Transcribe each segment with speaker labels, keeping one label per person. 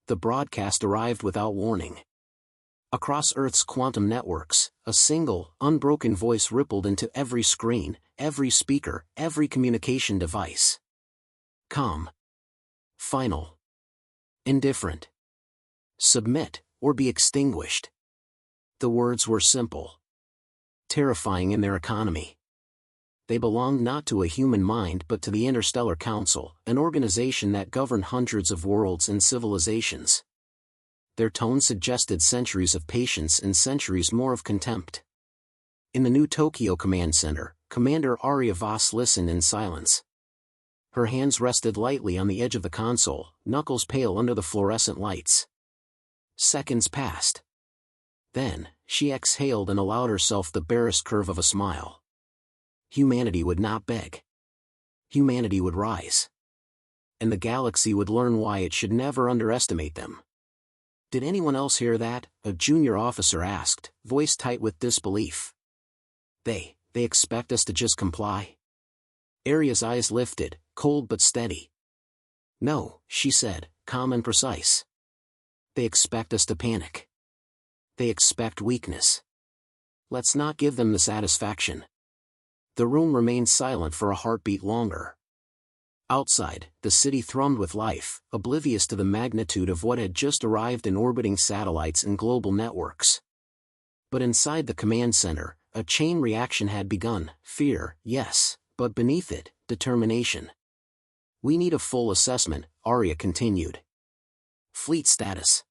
Speaker 1: The broadcast arrived without warning. Across Earth's quantum networks, a single, unbroken voice rippled into every screen, every speaker, every communication device. Calm. Final. Indifferent. Submit, or be extinguished. The words were simple. Terrifying in their economy. They belonged not to a human mind but to the Interstellar Council, an organization that governed hundreds of worlds and civilizations. Their tone suggested centuries of patience and centuries more of contempt. In the New Tokyo Command Center, Commander Aria Voss listened in silence. Her hands rested lightly on the edge of the console, knuckles pale under the fluorescent lights. Seconds passed. Then, she exhaled and allowed herself the barest curve of a smile. Humanity would not beg. Humanity would rise. And the galaxy would learn why it should never underestimate them. Did anyone else hear that? A junior officer asked, voice tight with disbelief. They expect us to just comply? Aria's eyes lifted, cold but steady. No, she said, calm and precise. They expect us to panic. They expect weakness. Let's not give them the satisfaction. The room remained silent for a heartbeat longer. Outside, the city thrummed with life, oblivious to the magnitude of what had just arrived in orbiting satellites and global networks. But inside the command center, a chain reaction had begun. Fear, yes, but beneath it, determination. We need a full assessment, Aria continued. Fleet status.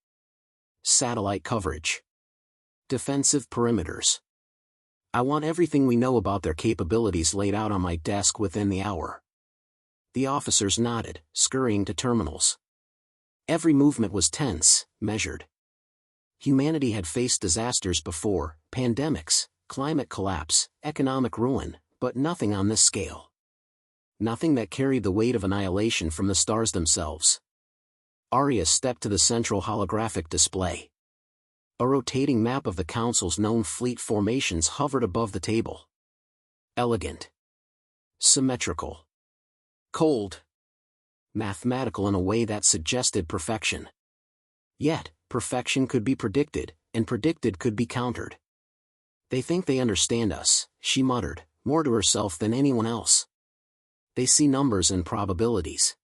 Speaker 1: Satellite coverage. Defensive perimeters. I want everything we know about their capabilities laid out on my desk within the hour. The officers nodded, scurrying to terminals. Every movement was tense, measured. Humanity had faced disasters before, pandemics, climate collapse, economic ruin, but nothing on this scale. Nothing that carried the weight of annihilation from the stars themselves. Aria stepped to the central holographic display. A rotating map of the Council's known fleet formations hovered above the table. Elegant. Symmetrical. Cold. Mathematical in a way that suggested perfection. Yet, perfection could be predicted, and predicted could be countered. They think they understand us, she muttered, more to herself than anyone else. They see numbers and probabilities.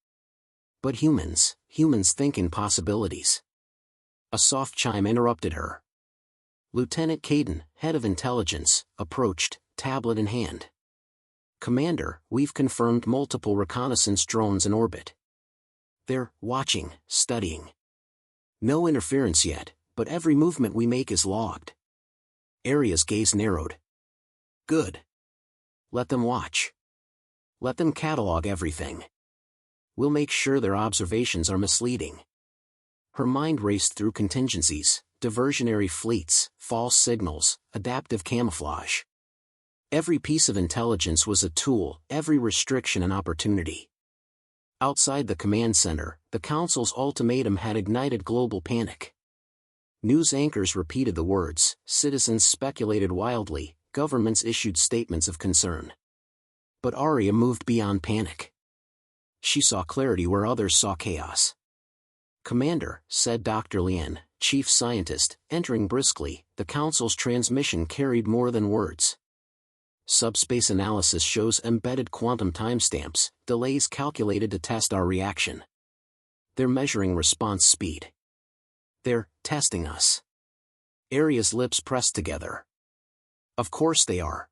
Speaker 1: But humans think in possibilities. A soft chime interrupted her. Lieutenant Caden, head of intelligence, approached, tablet in hand. Commander, we've confirmed multiple reconnaissance drones in orbit. They're watching, studying. No interference yet, but every movement we make is logged. Aria's gaze narrowed. Good. Let them watch. Let them catalog everything. We'll make sure their observations are misleading. Her mind raced through contingencies, diversionary fleets, false signals, adaptive camouflage. Every piece of intelligence was a tool, every restriction an opportunity. Outside the command center, the Council's ultimatum had ignited global panic. News anchors repeated the words, citizens speculated wildly, governments issued statements of concern. But Aria moved beyond panic. She saw clarity where others saw chaos. Commander, said Dr. Lien, chief scientist, entering briskly, the Council's transmission carried more than words. Subspace analysis shows embedded quantum timestamps, delays calculated to test our reaction. They're measuring response speed. They're testing us. Aria's lips pressed together. Of course they are.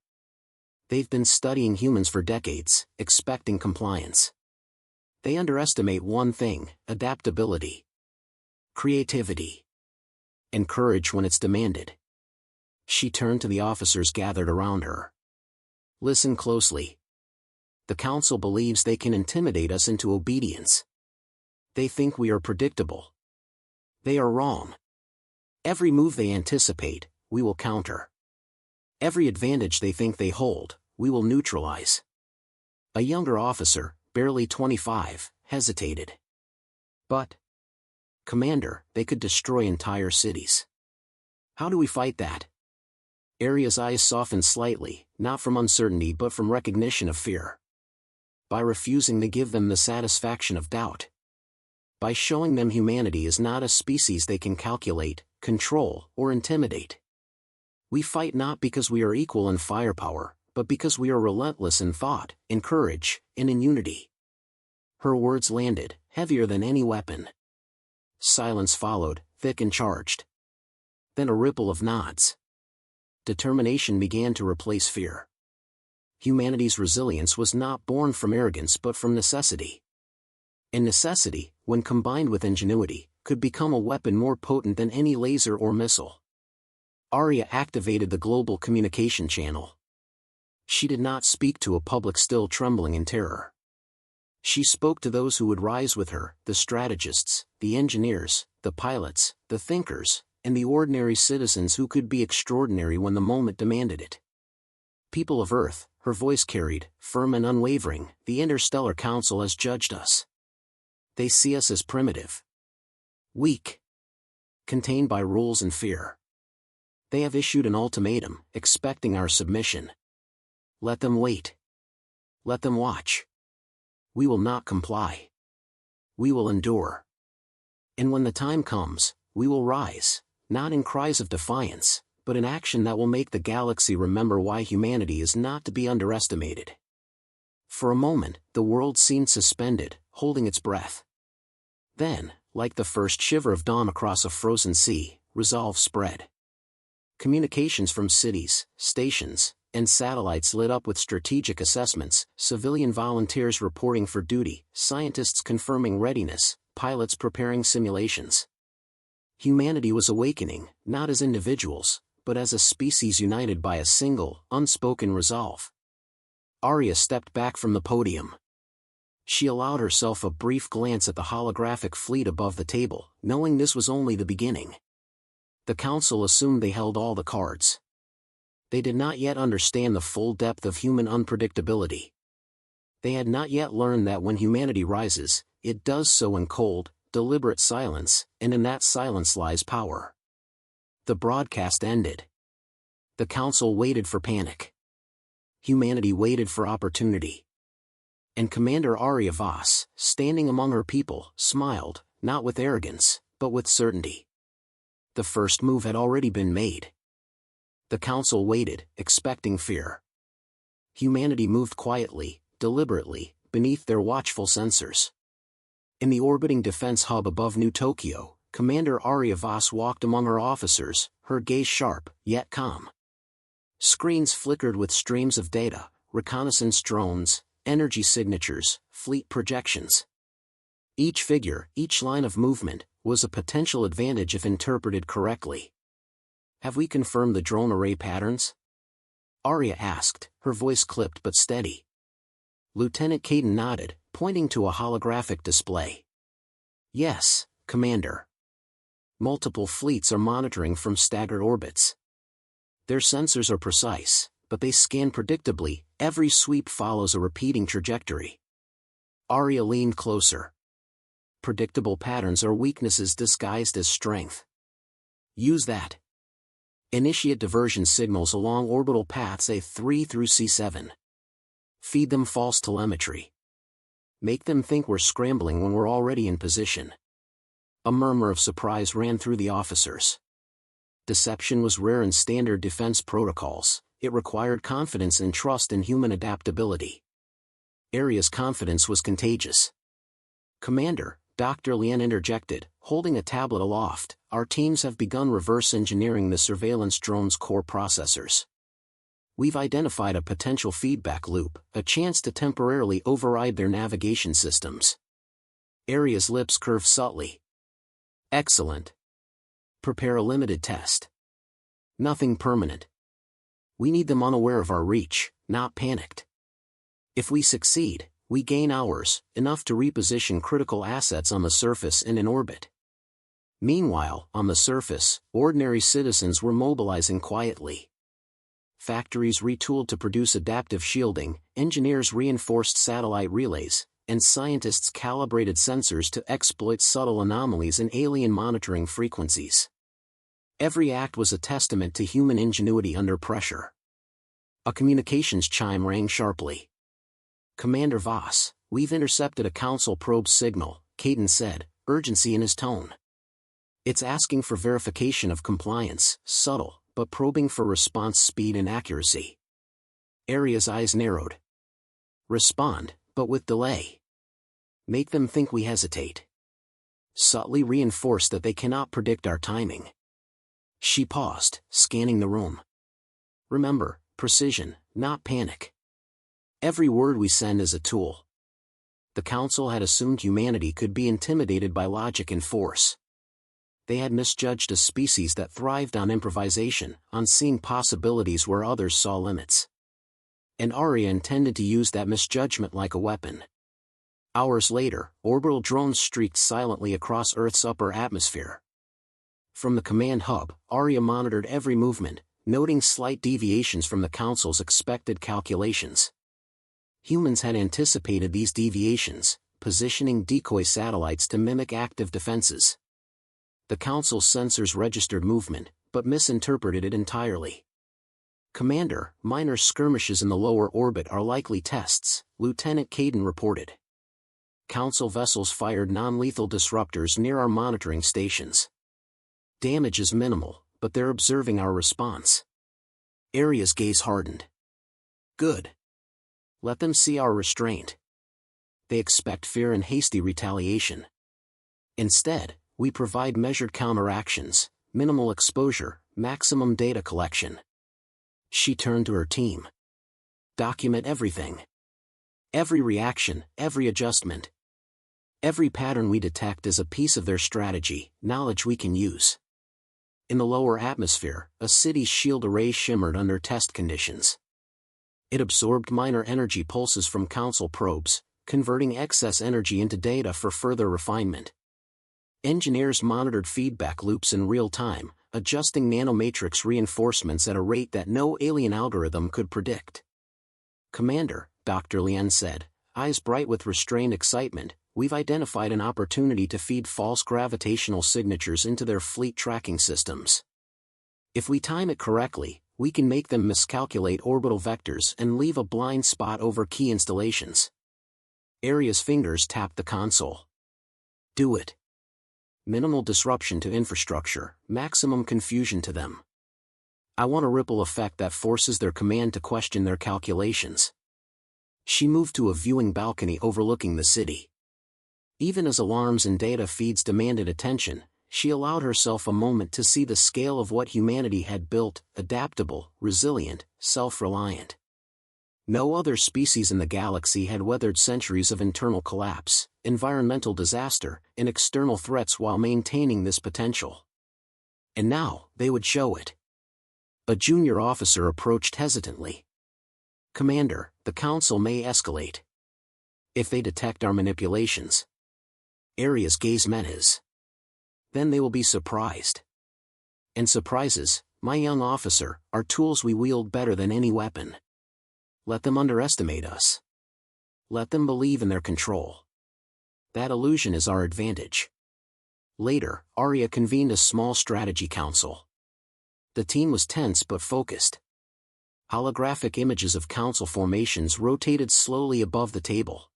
Speaker 1: They've been studying humans for decades, expecting compliance. They underestimate one thing, adaptability. Creativity. And courage when it's demanded. She turned to the officers gathered around her. Listen closely. The Council believes they can intimidate us into obedience. They think we are predictable. They are wrong. Every move they anticipate, we will counter. Every advantage they think they hold, we will neutralize. A younger officer, barely 25, hesitated. But, Commander, they could destroy entire cities. How do we fight that? Aria's eyes softened slightly, not from uncertainty but from recognition of fear. By refusing to give them the satisfaction of doubt. By showing them humanity is not a species they can calculate, control, or intimidate. We fight not because we are equal in firepower, but because we are relentless in thought, in courage, and in unity. Her words landed, heavier than any weapon. Silence followed, thick and charged. Then a ripple of nods. Determination began to replace fear. Humanity's resilience was not born from arrogance but from necessity. And necessity, when combined with ingenuity, could become a weapon more potent than any laser or missile. Aria activated the global communication channel. She did not speak to a public still trembling in terror. She spoke to those who would rise with her, the strategists, the engineers, the pilots, the thinkers, and the ordinary citizens who could be extraordinary when the moment demanded it. People of Earth, her voice carried, firm and unwavering, the Interstellar Council has judged us. They see us as primitive, weak, contained by rules and fear. They have issued an ultimatum, expecting our submission. Let them wait. Let them watch. We will not comply. We will endure. And when the time comes, we will rise, not in cries of defiance, but in action that will make the galaxy remember why humanity is not to be underestimated. For a moment, the world seemed suspended, holding its breath. Then, like the first shiver of dawn across a frozen sea, resolve spread. Communications from cities, stations, and satellites lit up with strategic assessments, civilian volunteers reporting for duty, scientists confirming readiness, pilots preparing simulations. Humanity was awakening, not as individuals, but as a species united by a single, unspoken resolve. Aria stepped back from the podium. She allowed herself a brief glance at the holographic fleet above the table, knowing this was only the beginning. The council assumed they held all the cards. They did not yet understand the full depth of human unpredictability. They had not yet learned that when humanity rises, it does so in cold, deliberate silence, and in that silence lies power. The broadcast ended. The council waited for panic. Humanity waited for opportunity. And Commander Aria Voss, standing among her people, smiled, not with arrogance, but with certainty. The first move had already been made. The council waited, expecting fear. Humanity moved quietly, deliberately, beneath their watchful sensors. In the orbiting defense hub above New Tokyo, Commander Aria Voss walked among her officers, her gaze sharp, yet calm. Screens flickered with streams of data, reconnaissance drones, energy signatures, fleet projections. Each figure, each line of movement, was a potential advantage if interpreted correctly. Have we confirmed the drone array patterns? Aria asked, her voice clipped but steady. Lieutenant Caden nodded, pointing to a holographic display. Yes, Commander. Multiple fleets are monitoring from staggered orbits. Their sensors are precise, but they scan predictably, every sweep follows a repeating trajectory. Aria leaned closer. Predictable patterns are weaknesses disguised as strength. Use that. Initiate diversion signals along orbital paths A3 through C7. Feed them false telemetry. Make them think we're scrambling when we're already in position. A murmur of surprise ran through the officers. Deception was rare in standard defense protocols. It required confidence and trust in human adaptability. Aria's confidence was contagious. Commander, Dr. Lien interjected, holding a tablet aloft, our teams have begun reverse engineering the surveillance drone's core processors. We've identified a potential feedback loop, a chance to temporarily override their navigation systems. Aria's lips curved subtly. Excellent. Prepare a limited test. Nothing permanent. We need them unaware of our reach, not panicked. If we succeed, we gain hours, enough to reposition critical assets on the surface and in orbit. Meanwhile, on the surface, ordinary citizens were mobilizing quietly. Factories retooled to produce adaptive shielding, engineers reinforced satellite relays, and scientists calibrated sensors to exploit subtle anomalies in alien monitoring frequencies. Every act was a testament to human ingenuity under pressure. A communications chime rang sharply. Commander Voss, we've intercepted a council probe signal, Caden said, urgency in his tone. It's asking for verification of compliance, subtle, but probing for response speed and accuracy. Aria's eyes narrowed. Respond, but with delay. Make them think we hesitate. Subtly reinforce that they cannot predict our timing. She paused, scanning the room. Remember, precision, not panic. Every word we send is a tool. The Council had assumed humanity could be intimidated by logic and force. They had misjudged a species that thrived on improvisation, on seeing possibilities where others saw limits. And Aria intended to use that misjudgment like a weapon. Hours later, orbital drones streaked silently across Earth's upper atmosphere. From the command hub, Aria monitored every movement, noting slight deviations from the Council's expected calculations. Humans had anticipated these deviations, positioning decoy satellites to mimic active defenses. The Council's sensors registered movement, but misinterpreted it entirely. Commander, minor skirmishes in the lower orbit are likely tests, Lieutenant Caden reported. Council vessels fired non-lethal disruptors near our monitoring stations. Damage is minimal, but they're observing our response. Aria's gaze hardened. Good. Let them see our restraint. They expect fear and hasty retaliation. Instead, we provide measured counteractions, minimal exposure, maximum data collection. She turned to her team. Document everything. Every reaction, every adjustment. Every pattern we detect is a piece of their strategy, knowledge we can use. In the lower atmosphere, a city's shield array shimmered under test conditions. It absorbed minor energy pulses from Council probes, converting excess energy into data for further refinement. Engineers monitored feedback loops in real time, adjusting nanomatrix reinforcements at a rate that no alien algorithm could predict. Commander, Dr. Lien said, eyes bright with restrained excitement, we've identified an opportunity to feed false gravitational signatures into their fleet tracking systems. If we time it correctly, we can make them miscalculate orbital vectors and leave a blind spot over key installations. Aria's fingers tapped the console. Do it. Minimal disruption to infrastructure, maximum confusion to them. I want a ripple effect that forces their command to question their calculations. She moved to a viewing balcony overlooking the city. Even as alarms and data feeds demanded attention, she allowed herself a moment to see the scale of what humanity had built, adaptable, resilient, self-reliant. No other species in the galaxy had weathered centuries of internal collapse, environmental disaster, and external threats while maintaining this potential. And now, they would show it. A junior officer approached hesitantly. Commander, the Council may escalate. If they detect our manipulations. Aria's gaze met his. Then they will be surprised. And surprises, my young officer, are tools we wield better than any weapon. Let them underestimate us. Let them believe in their control. That illusion is our advantage. Later, Aria convened a small strategy council. The team was tense but focused. Holographic images of Council formations rotated slowly above the table.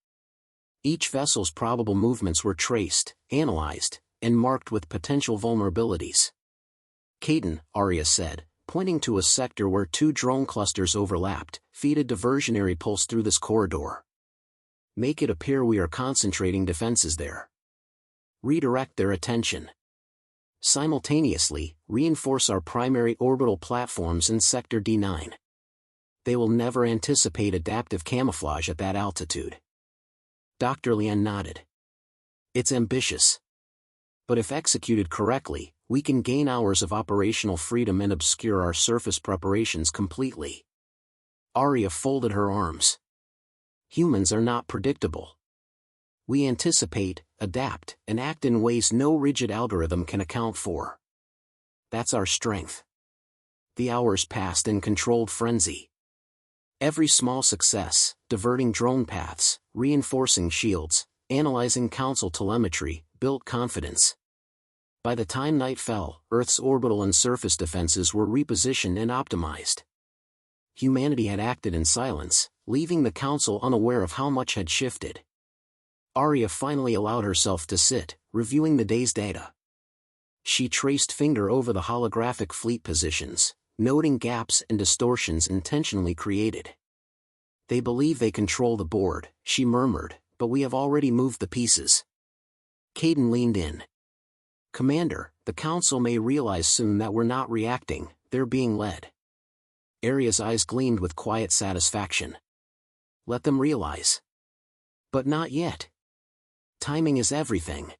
Speaker 1: Each vessel's probable movements were traced, analyzed, and marked with potential vulnerabilities. Caden, Aria said, pointing to a sector where two drone clusters overlapped, feed a diversionary pulse through this corridor. Make it appear we are concentrating defenses there. Redirect their attention. Simultaneously, reinforce our primary orbital platforms in Sector D9. They will never anticipate adaptive camouflage at that altitude. Dr. Lien nodded. It's ambitious. But if executed correctly, we can gain hours of operational freedom and obscure our surface preparations completely. Aria folded her arms. Humans are not predictable. We anticipate, adapt, and act in ways no rigid algorithm can account for. That's our strength. The hours passed in controlled frenzy. Every small success, diverting drone paths, reinforcing shields, analyzing Council telemetry, built confidence. By the time night fell, Earth's orbital and surface defenses were repositioned and optimized. Humanity had acted in silence, leaving the Council unaware of how much had shifted. Aria finally allowed herself to sit, reviewing the day's data. She traced finger over the holographic fleet positions, noting gaps and distortions intentionally created. "They believe they control the board," she murmured, "but we have already moved the pieces." Caden leaned in. "Commander, the Council may realize soon that we're not reacting, they're being led." Aria's eyes gleamed with quiet satisfaction. "Let them realize." "But not yet. Timing is everything.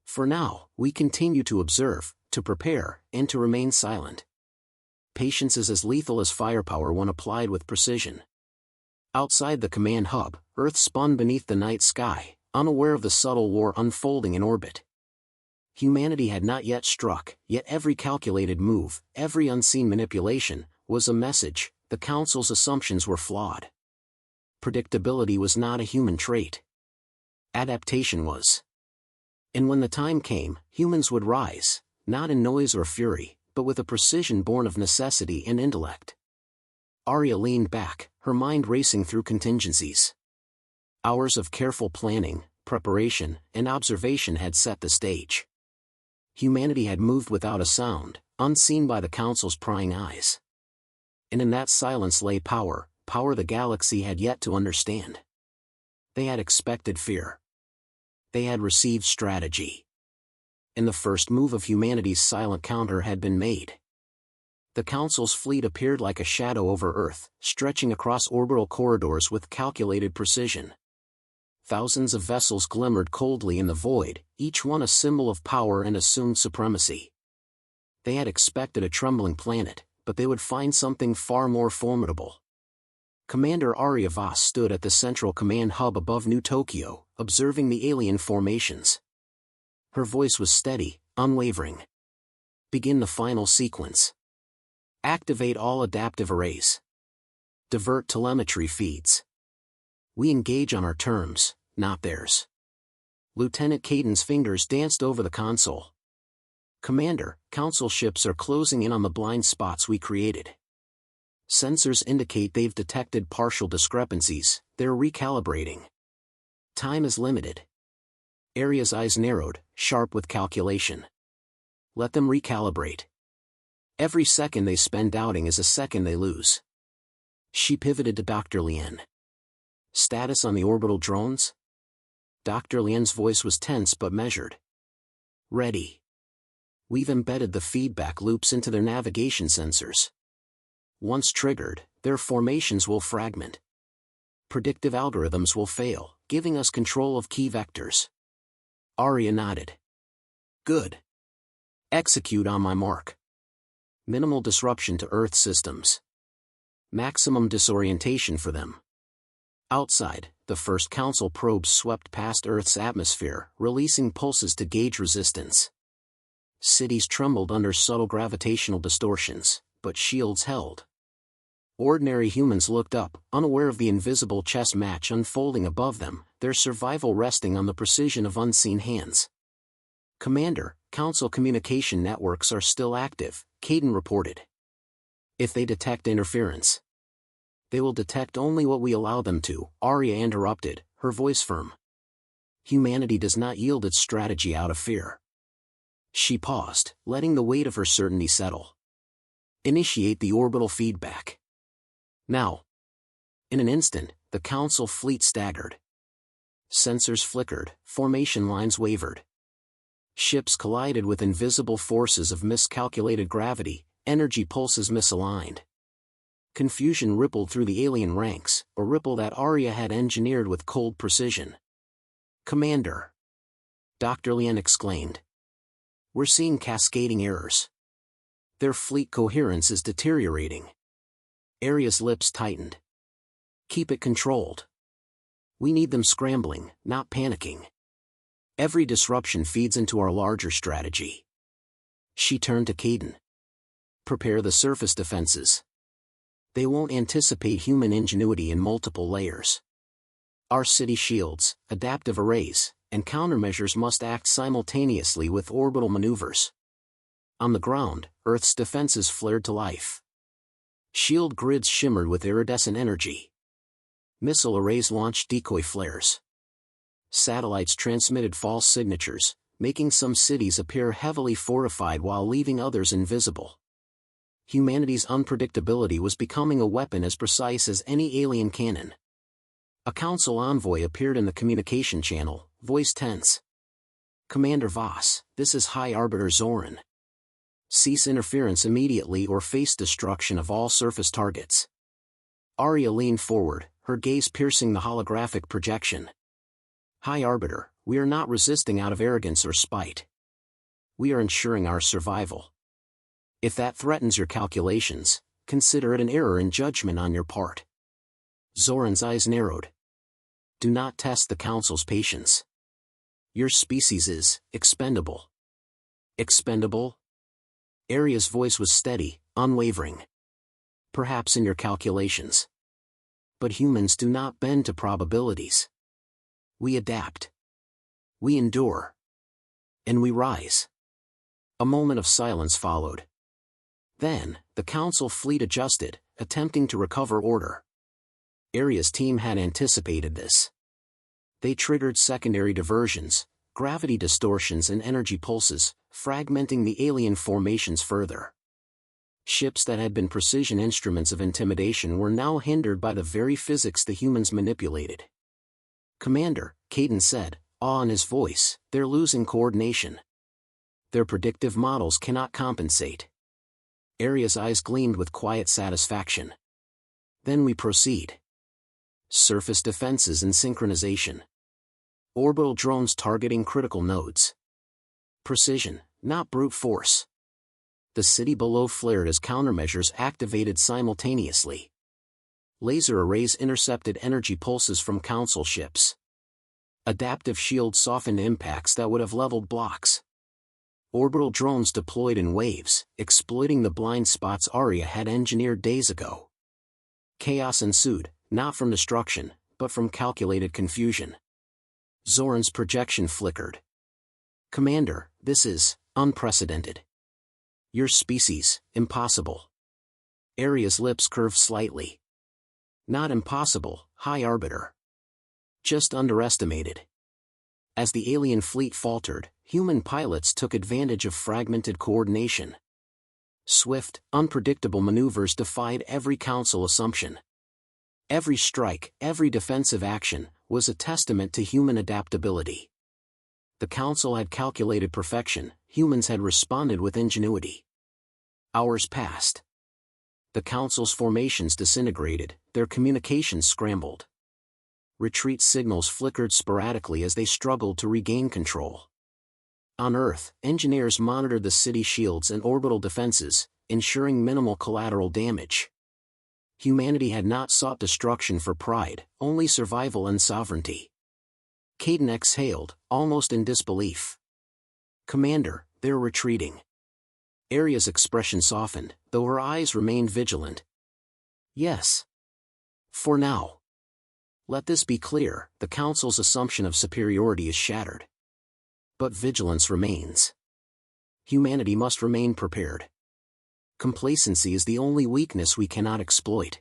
Speaker 1: For now, we continue to observe, to prepare, and to remain silent. Patience is as lethal as firepower when applied with precision." Outside the command hub, Earth spun beneath the night sky, unaware of the subtle war unfolding in orbit. Humanity had not yet struck, yet every calculated move, every unseen manipulation, was a message. The Council's assumptions were flawed. Predictability was not a human trait. Adaptation was. And when the time came, humans would rise, not in noise or fury, but with a precision born of necessity and intellect. Aria leaned back, her mind racing through contingencies. Hours of careful planning, preparation, and observation had set the stage. Humanity had moved without a sound, unseen by the Council's prying eyes. And in that silence lay power the galaxy had yet to understand. They had expected fear. They had received strategy. And the first move of humanity's silent counter had been made. The Council's fleet appeared like a shadow over Earth, stretching across orbital corridors with calculated precision. Thousands of vessels glimmered coldly in the void, each one a symbol of power and assumed supremacy. They had expected a trembling planet, but they would find something far more formidable. Commander Aria Voss stood at the central command hub above New Tokyo, observing the alien formations. Her voice was steady, unwavering. "Begin the final sequence. Activate all adaptive arrays. Divert telemetry feeds. We engage on our terms, not theirs." Lieutenant Caden's fingers danced over the console. "Commander, Council ships are closing in on the blind spots we created. Sensors indicate they've detected partial discrepancies, they're recalibrating. Time is limited." Aria's eyes narrowed, sharp with calculation. "Let them recalibrate. Every second they spend doubting is a second they lose." She pivoted to Dr. Lien. "Status on the orbital drones?" Dr. Lien's voice was tense but measured. "Ready. We've embedded the feedback loops into their navigation sensors. Once triggered, their formations will fragment. Predictive algorithms will fail, giving us control of key vectors." Aria nodded. "Good. Execute on my mark. Minimal disruption to Earth systems. Maximum disorientation for them." Outside, the first Council probes swept past Earth's atmosphere, releasing pulses to gauge resistance. Cities trembled under subtle gravitational distortions, but shields held. Ordinary humans looked up, unaware of the invisible chess match unfolding above them, their survival resting on the precision of unseen hands. "Commander, Council communication networks are still active," Caden reported. "If they detect interference, they will detect only what we allow them to," Aria interrupted, her voice firm. "Humanity does not yield its strategy out of fear." She paused, letting the weight of her certainty settle. "Initiate the orbital feedback. Now." In an instant, the Council fleet staggered. Sensors flickered, formation lines wavered. Ships collided with invisible forces of miscalculated gravity, energy pulses misaligned. Confusion rippled through the alien ranks, a ripple that Aria had engineered with cold precision. "Commander!" Dr. Lien exclaimed. "We're seeing cascading errors. Their fleet coherence is deteriorating." Aria's lips tightened. "Keep it controlled. We need them scrambling, not panicking. Every disruption feeds into our larger strategy." She turned to Caden. "Prepare the surface defenses. They won't anticipate human ingenuity in multiple layers. Our city shields, adaptive arrays, and countermeasures must act simultaneously with orbital maneuvers." On the ground, Earth's defenses flared to life. Shield grids shimmered with iridescent energy. Missile arrays launched decoy flares. Satellites transmitted false signatures, making some cities appear heavily fortified while leaving others invisible. Humanity's unpredictability was becoming a weapon as precise as any alien cannon. A council envoy appeared in the communication channel, voice tense. "Commander Voss, this is High Arbiter Zoran. Cease interference immediately or face destruction of all surface targets." Aria leaned forward, her gaze piercing the holographic projection. "High Arbiter, we are not resisting out of arrogance or spite. We are ensuring our survival. If that threatens your calculations, consider it an error in judgment on your part." Zoran's eyes narrowed. "Do not test the Council's patience. Your species is expendable." "Expendable?" Aria's voice was steady, unwavering. "Perhaps in your calculations. But humans do not bend to probabilities. We adapt. We endure. And we rise." A moment of silence followed. Then, the Council fleet adjusted, attempting to recover order. Aria's team had anticipated this. They triggered secondary diversions, gravity distortions and energy pulses, fragmenting the alien formations further. Ships that had been precision instruments of intimidation were now hindered by the very physics the humans manipulated. "Commander," Caden said, awe in his voice, "they're losing coordination. Their predictive models cannot compensate." Aria's eyes gleamed with quiet satisfaction. "Then we proceed. Surface defenses and synchronization. Orbital drones targeting critical nodes. Precision, not brute force." The city below flared as countermeasures activated simultaneously. Laser arrays intercepted energy pulses from Council ships. Adaptive shields softened impacts that would have leveled blocks. Orbital drones deployed in waves, exploiting the blind spots Aria had engineered days ago. Chaos ensued, not from destruction, but from calculated confusion. Zoran's projection flickered. "Commander, this is unprecedented. Your species, impossible." Aria's lips curved slightly. "Not impossible, High Arbiter. Just underestimated." As the alien fleet faltered, human pilots took advantage of fragmented coordination. Swift, unpredictable maneuvers defied every Council assumption. Every strike, every defensive action, was a testament to human adaptability. The Council had calculated perfection, humans had responded with ingenuity. Hours passed. The Council's formations disintegrated, their communications scrambled. Retreat signals flickered sporadically as they struggled to regain control. On Earth, engineers monitored the city shields and orbital defenses, ensuring minimal collateral damage. Humanity had not sought destruction for pride, only survival and sovereignty. Caden exhaled, almost in disbelief. "Commander, they're retreating." Aria's expression softened, though her eyes remained vigilant. "Yes. For now. Let this be clear, the Council's assumption of superiority is shattered. But vigilance remains. Humanity must remain prepared. Complacency is the only weakness we cannot exploit."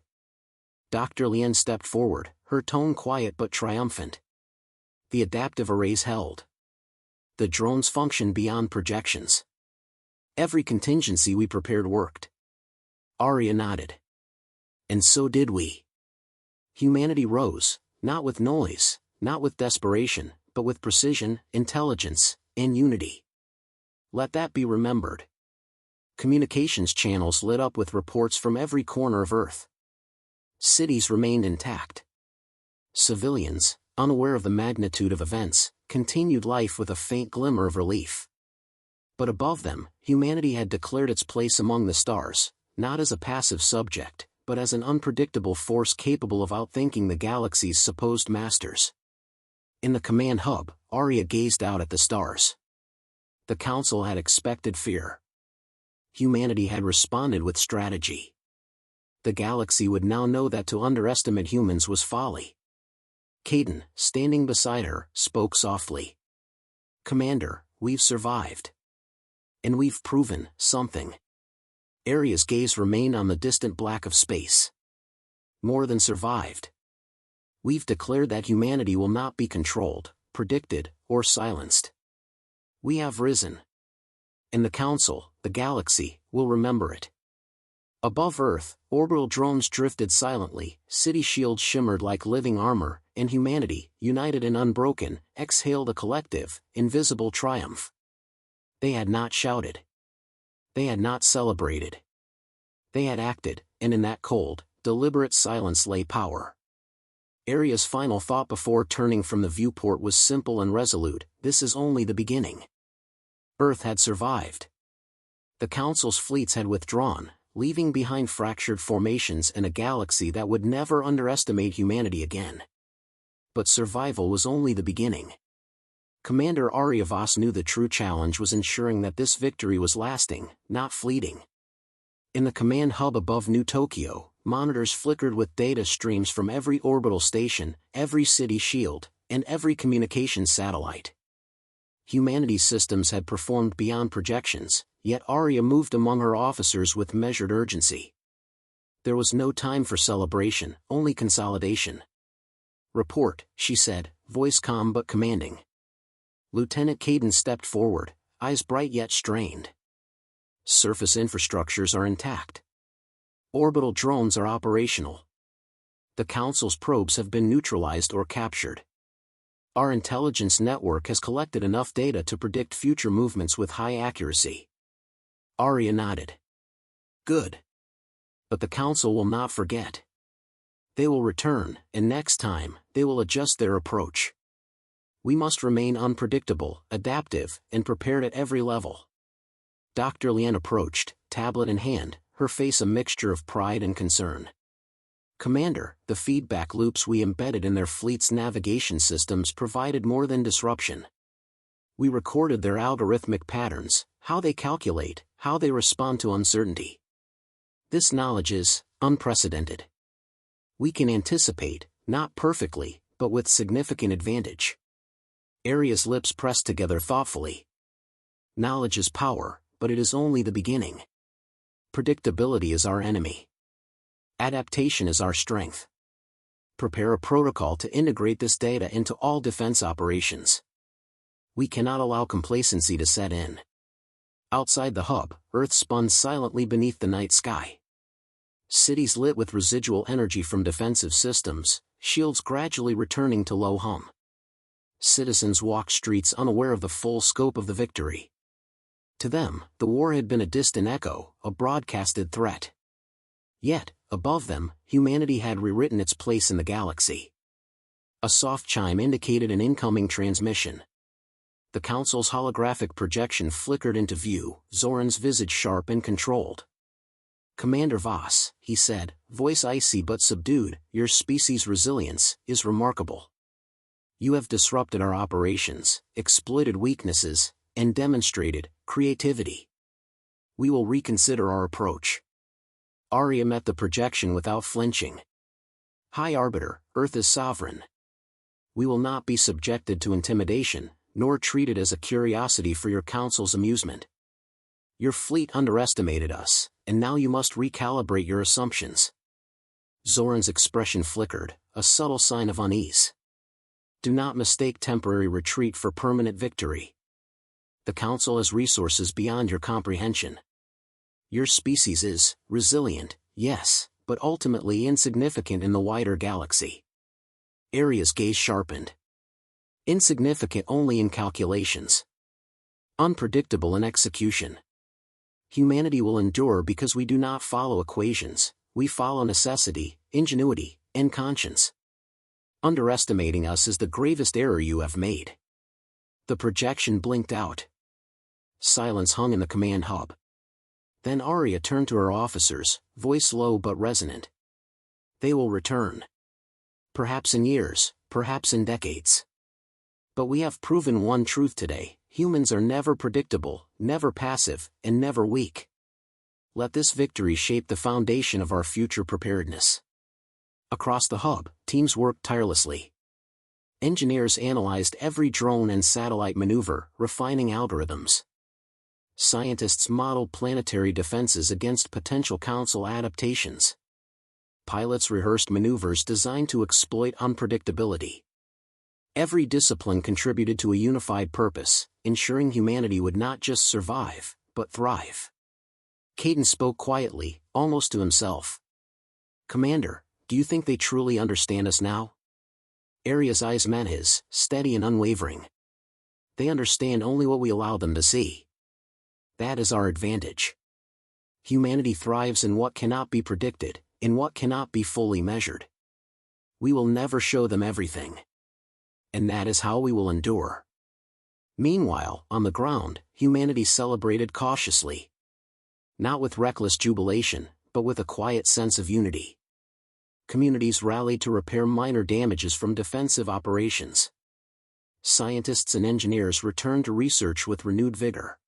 Speaker 1: Dr. Lien stepped forward, her tone quiet but triumphant. The adaptive arrays held. The drones functioned beyond projections. Every contingency we prepared worked. Aria nodded. "And so did we." Humanity rose, not with noise, not with desperation, but with precision, intelligence, and unity. Let that be remembered. Communications channels lit up with reports from every corner of Earth. Cities remained intact. Civilians, unaware of the magnitude of events, continued life with a faint glimmer of relief. But above them, humanity had declared its place among the stars, not as a passive subject, but as an unpredictable force capable of outthinking the galaxy's supposed masters. In the command hub, Aria gazed out at the stars. The Council had expected fear. Humanity had responded with strategy. The galaxy would now know that to underestimate humans was folly. Caden, standing beside her, spoke softly. "Commander, we've survived. And we've proven something." Aria's gaze remained on the distant black of space. "More than survived. We've declared that humanity will not be controlled, predicted, or silenced. We have risen. And the Council, the galaxy, will remember it. Above Earth, orbital drones drifted silently, city shields shimmered like living armor, and humanity, united and unbroken, exhaled a collective, invisible triumph. They had not shouted. They had not celebrated. They had acted, and in that cold, deliberate silence lay power. Aria's final thought before turning from the viewport was simple and resolute: this is only the beginning. Earth had survived. The Council's fleets had withdrawn, leaving behind fractured formations and a galaxy that would never underestimate humanity again. But survival was only the beginning. Commander Aria Voss knew the true challenge was ensuring that this victory was lasting, not fleeting. In the command hub above New Tokyo, monitors flickered with data streams from every orbital station, every city shield, and every communications satellite. Humanity's systems had performed beyond projections, yet Aria moved among her officers with measured urgency. There was no time for celebration, only consolidation. "Report," she said, voice calm but commanding. Lieutenant Caden stepped forward, eyes bright yet strained. "Surface infrastructures are intact. Orbital drones are operational. The Council's probes have been neutralized or captured. Our intelligence network has collected enough data to predict future movements with high accuracy." Aria nodded. "Good. But the Council will not forget. They will return, and next time, they will adjust their approach. We must remain unpredictable, adaptive, and prepared at every level." Dr. Lien approached, tablet in hand, her face a mixture of pride and concern. "Commander, the feedback loops we embedded in their fleet's navigation systems provided more than disruption. We recorded their algorithmic patterns, how they calculate, how they respond to uncertainty. This knowledge is unprecedented. We can anticipate, not perfectly, but with significant advantage." Aria's lips pressed together thoughtfully. "Knowledge is power, but it is only the beginning. Predictability is our enemy. Adaptation is our strength. Prepare a protocol to integrate this data into all defense operations. We cannot allow complacency to set in." Outside the hub, Earth spun silently beneath the night sky. Cities lit with residual energy from defensive systems, shields gradually returning to low hum. Citizens walked streets unaware of the full scope of the victory. To them, the war had been a distant echo, a broadcasted threat. Yet, above them, humanity had rewritten its place in the galaxy. A soft chime indicated an incoming transmission. The Council's holographic projection flickered into view, Zoran's visage sharp and controlled. "Commander Voss," he said, voice icy but subdued, "your species' resilience is remarkable. You have disrupted our operations, exploited weaknesses, and demonstrated creativity. We will reconsider our approach." Aria met the projection without flinching. "High Arbiter, Earth is sovereign. We will not be subjected to intimidation, nor treated as a curiosity for your Council's amusement. Your fleet underestimated us, and now you must recalibrate your assumptions." Zoran's expression flickered, a subtle sign of unease. "Do not mistake temporary retreat for permanent victory. The Council has resources beyond your comprehension. Your species is resilient, yes, but ultimately insignificant in the wider galaxy." Aria's gaze sharpened. "Insignificant only in calculations. Unpredictable in execution. Humanity will endure because we do not follow equations, we follow necessity, ingenuity, and conscience. Underestimating us is the gravest error you have made." The projection blinked out. Silence hung in the command hub. Then Aria turned to her officers, voice low but resonant. "They will return. Perhaps in years, perhaps in decades. But we have proven one truth today: humans are never predictable, never passive, and never weak. Let this victory shape the foundation of our future preparedness." Across the hub, teams worked tirelessly. Engineers analyzed every drone and satellite maneuver, refining algorithms. Scientists modeled planetary defenses against potential Council adaptations. Pilots rehearsed maneuvers designed to exploit unpredictability. Every discipline contributed to a unified purpose, ensuring humanity would not just survive, but thrive. Caden spoke quietly, almost to himself. "Commander, do you think they truly understand us now?" Aria's eyes met his, steady and unwavering. "They understand only what we allow them to see. That is our advantage. Humanity thrives in what cannot be predicted, in what cannot be fully measured. We will never show them everything. And that is how we will endure." Meanwhile, on the ground, humanity celebrated cautiously. Not with reckless jubilation, but with a quiet sense of unity. Communities rallied to repair minor damages from defensive operations. Scientists and engineers returned to research with renewed vigor.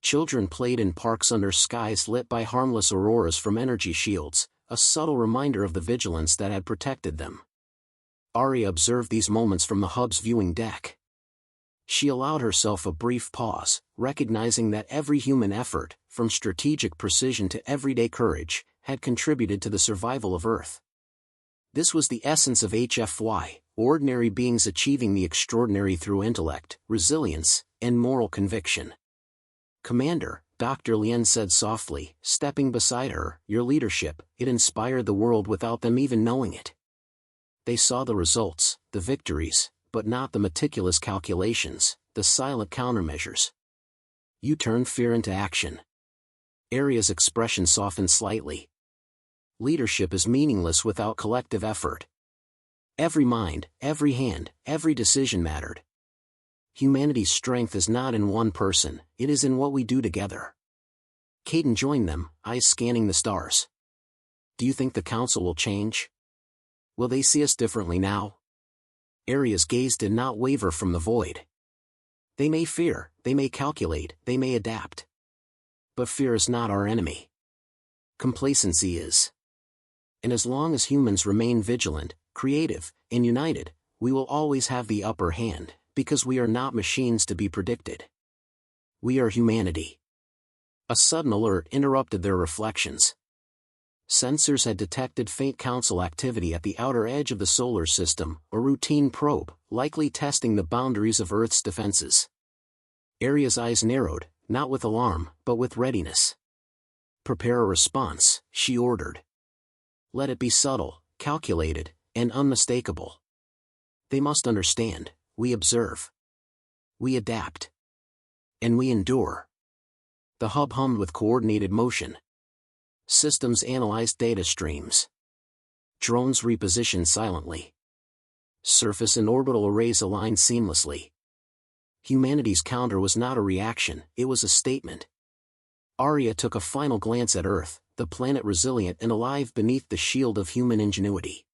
Speaker 1: Children played in parks under skies lit by harmless auroras from energy shields, a subtle reminder of the vigilance that had protected them. Aria observed these moments from the hub's viewing deck. She allowed herself a brief pause, recognizing that every human effort, from strategic precision to everyday courage, had contributed to the survival of Earth. This was the essence of HFY, ordinary beings achieving the extraordinary through intellect, resilience, and moral conviction. "Commander," Dr. Lien said softly, stepping beside her, "your leadership, it inspired the world without them even knowing it. They saw the results, the victories, but not the meticulous calculations, the silent countermeasures. You turned fear into action." Aria's expression softened slightly. "Leadership is meaningless without collective effort. Every mind, every hand, every decision mattered. Humanity's strength is not in one person, it is in what we do together." Caden joined them, eyes scanning the stars. "Do you think the Council will change? Will they see us differently now?" Aria's gaze did not waver from the void. "They may fear, they may calculate, they may adapt. But fear is not our enemy. Complacency is. And as long as humans remain vigilant, creative, and united, we will always have the upper hand, because we are not machines to be predicted. We are humanity." A sudden alert interrupted their reflections. Sensors had detected faint Council activity at the outer edge of the solar system, a routine probe, likely testing the boundaries of Earth's defenses. Aria's eyes narrowed, not with alarm, but with readiness. "Prepare a response," she ordered. "Let it be subtle, calculated, and unmistakable. They must understand, we observe. We adapt. And we endure." The hub hummed with coordinated motion. Systems analyzed data streams. Drones repositioned silently. Surface and orbital arrays aligned seamlessly. Humanity's counter was not a reaction, it was a statement. Aria took a final glance at Earth, the planet resilient and alive beneath the shield of human ingenuity.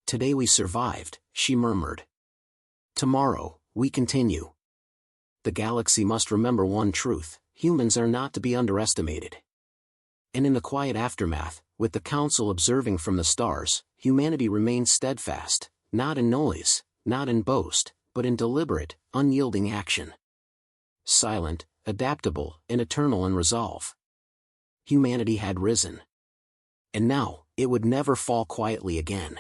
Speaker 1: "Today we survived," she murmured. "Tomorrow, we continue. The galaxy must remember one truth: humans are not to be underestimated." And in the quiet aftermath, with the Council observing from the stars, humanity remained steadfast, not in noise, not in boast, but in deliberate, unyielding action. Silent, adaptable, and eternal in resolve. Humanity had risen. And now, it would never fall quietly again.